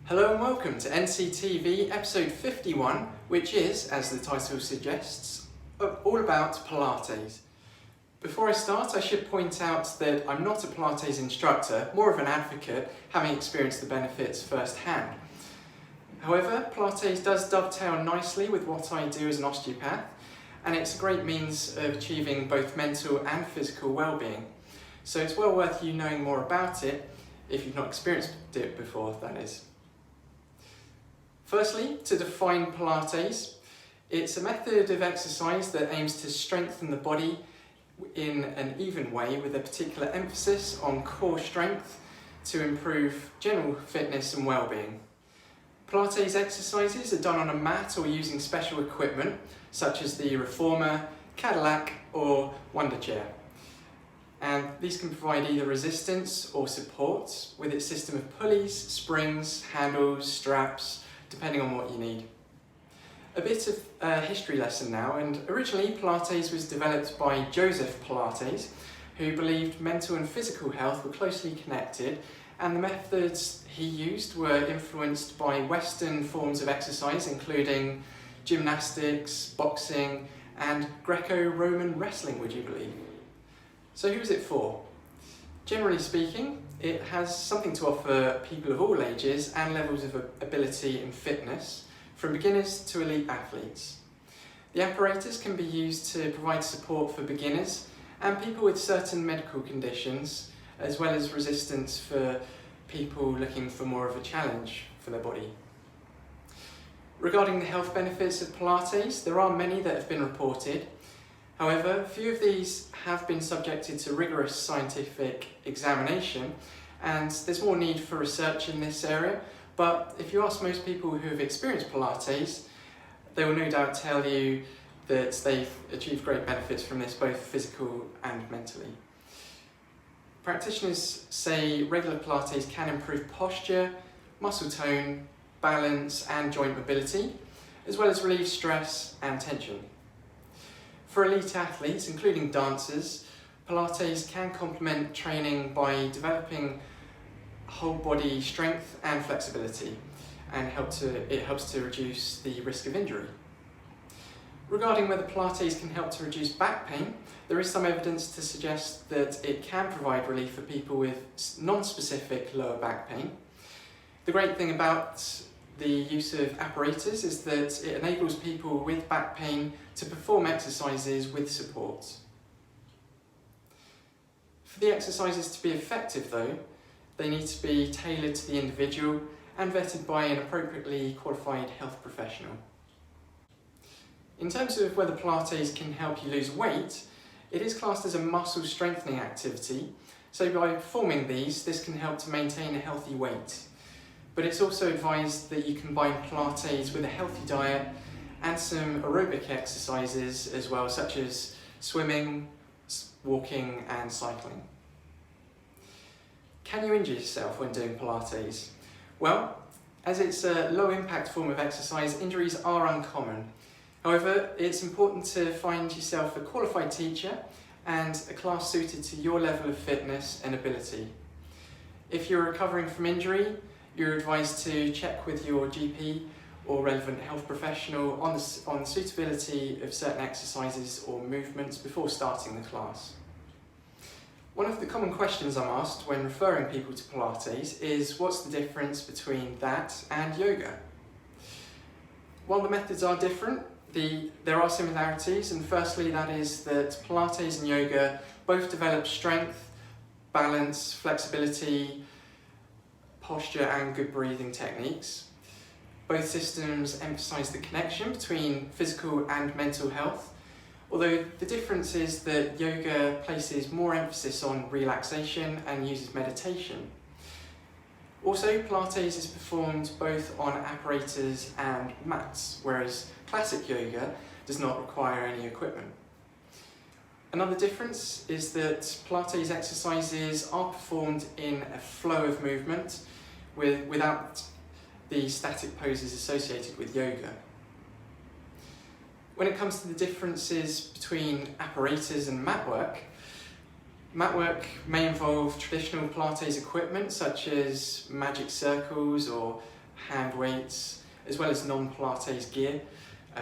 Hello and welcome to NCTV episode 51, which is, as the title suggests, all about Pilates. Before I start, I should point out that I'm not a Pilates instructor, more of an advocate, having experienced the benefits firsthand. However, Pilates does dovetail nicely with what I do as an osteopath, and it's a great means of achieving both mental and physical well-being. So it's well worth you knowing more about it, if you've not experienced it before, that is. Firstly, to define Pilates, it's a method of exercise that aims to strengthen the body in an even way with a particular emphasis on core strength to improve general fitness and well-being. Pilates exercises are done on a mat or using special equipment such as the Reformer, Cadillac or Wonder Chair. And these can provide either resistance or support with its system of pulleys, springs, handles, straps, depending on what you need. A bit of a history lesson now, and originally Pilates was developed by Joseph Pilates, who believed mental and physical health were closely connected, and the methods he used were influenced by Western forms of exercise, including gymnastics, boxing, and Greco-Roman wrestling, would you believe? So who is it for? Generally speaking, it has something to offer people of all ages and levels of ability and fitness, from beginners to elite athletes. The apparatus can be used to provide support for beginners and people with certain medical conditions, as well as resistance for people looking for more of a challenge for their body. Regarding the health benefits of Pilates, there are many that have been reported. However, few of these have been subjected to rigorous scientific examination, and there's more need for research in this area. But if you ask most people who have experienced Pilates, they will no doubt tell you that they've achieved great benefits from this, both physical and mentally. Practitioners say regular Pilates can improve posture, muscle tone, balance and joint mobility, as well as relieve stress and tension. For elite athletes, including dancers, Pilates can complement training by developing whole body strength and flexibility, and it helps to reduce the risk of injury. Regarding whether Pilates can help to reduce back pain, there is some evidence to suggest that it can provide relief for people with non-specific lower back pain. The great thing about the use of apparatus is that it enables people with back pain to perform exercises with support. For the exercises to be effective though, they need to be tailored to the individual and vetted by an appropriately qualified health professional. In terms of whether Pilates can help you lose weight, it is classed as a muscle strengthening activity, so by performing these, this can help to maintain a healthy weight. But it's also advised that you combine Pilates with a healthy diet and some aerobic exercises as well, such as swimming, walking and cycling. Can you injure yourself when doing Pilates? Well, as it's a low impact form of exercise, injuries are uncommon. However, it's important to find yourself a qualified teacher and a class suited to your level of fitness and ability. If you're recovering from injury, you're advised to check with your GP or relevant health professional on the suitability of certain exercises or movements before starting the class. One of the common questions I'm asked when referring people to Pilates is what's the difference between that and yoga? While the methods are different, there are similarities, and firstly that is that Pilates and yoga both develop strength, balance, flexibility, posture and good breathing techniques. Both systems emphasise the connection between physical and mental health, although the difference is that yoga places more emphasis on relaxation and uses meditation. Also, Pilates is performed both on apparatus and mats, whereas classic yoga does not require any equipment. Another difference is that Pilates exercises are performed in a flow of movement without the static poses associated with yoga. When it comes to the differences between apparatus and mat work may involve traditional Pilates equipment such as magic circles or hand weights, as well as non-Pilates gear,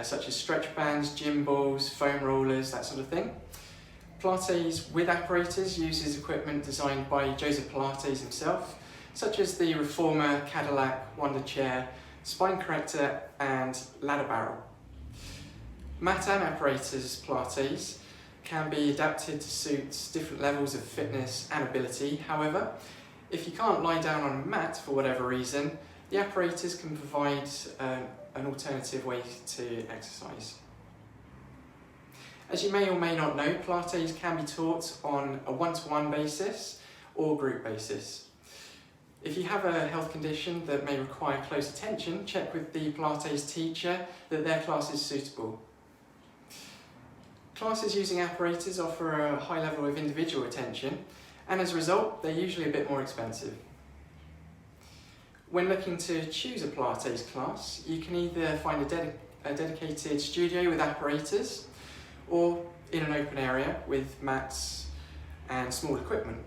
such as stretch bands, gym balls, foam rollers, that sort of thing. Pilates with apparatus uses equipment designed by Joseph Pilates himself, such as the Reformer, Cadillac, Wonder Chair, Spine Corrector and Ladder Barrel. Mat and apparatus Pilates can be adapted to suit different levels of fitness and ability. However, if you can't lie down on a mat for whatever reason, the apparatus can provide an alternative way to exercise. As you may or may not know, Pilates can be taught on a one-to-one basis or group basis. If you have a health condition that may require close attention, check with the Pilates teacher that their class is suitable. Classes using apparatus offer a high level of individual attention, and as a result, they're usually a bit more expensive. When looking to choose a Pilates class, you can either find a dedicated studio with apparatus, or in an open area with mats and small equipment.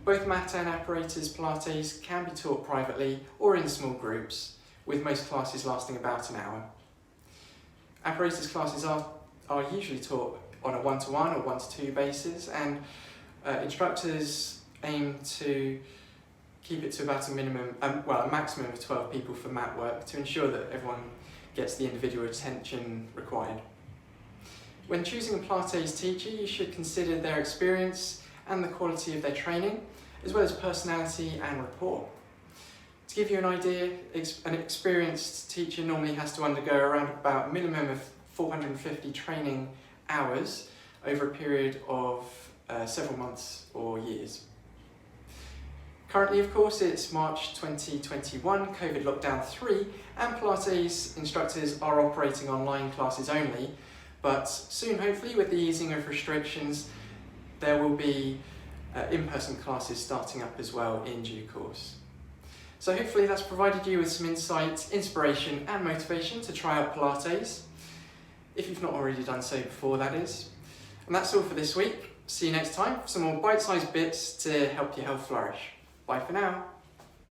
Both mat and apparatus Pilates can be taught privately or in small groups, with most classes lasting about an hour. Apparatus classes are usually taught on a one-to-one or one-to-two basis, and instructors aim to keep it to about a maximum of 12 people for mat work to ensure that everyone gets the individual attention required. When choosing a Pilates teacher, you should consider their experience and the quality of their training, as well as personality and rapport. To give you an idea, an experienced teacher normally has to undergo around about a minimum of 450 training hours over a period of several months or years. Currently, of course, it's March 2021, COVID lockdown 3, and Pilates instructors are operating online classes only, but soon, hopefully, with the easing of restrictions, there will be in-person classes starting up as well in due course. So hopefully that's provided you with some insight, inspiration and motivation to try out Pilates, if you've not already done so before, that is. And that's all for this week. See you next time for some more bite-sized bits to help your health flourish. Bye for now.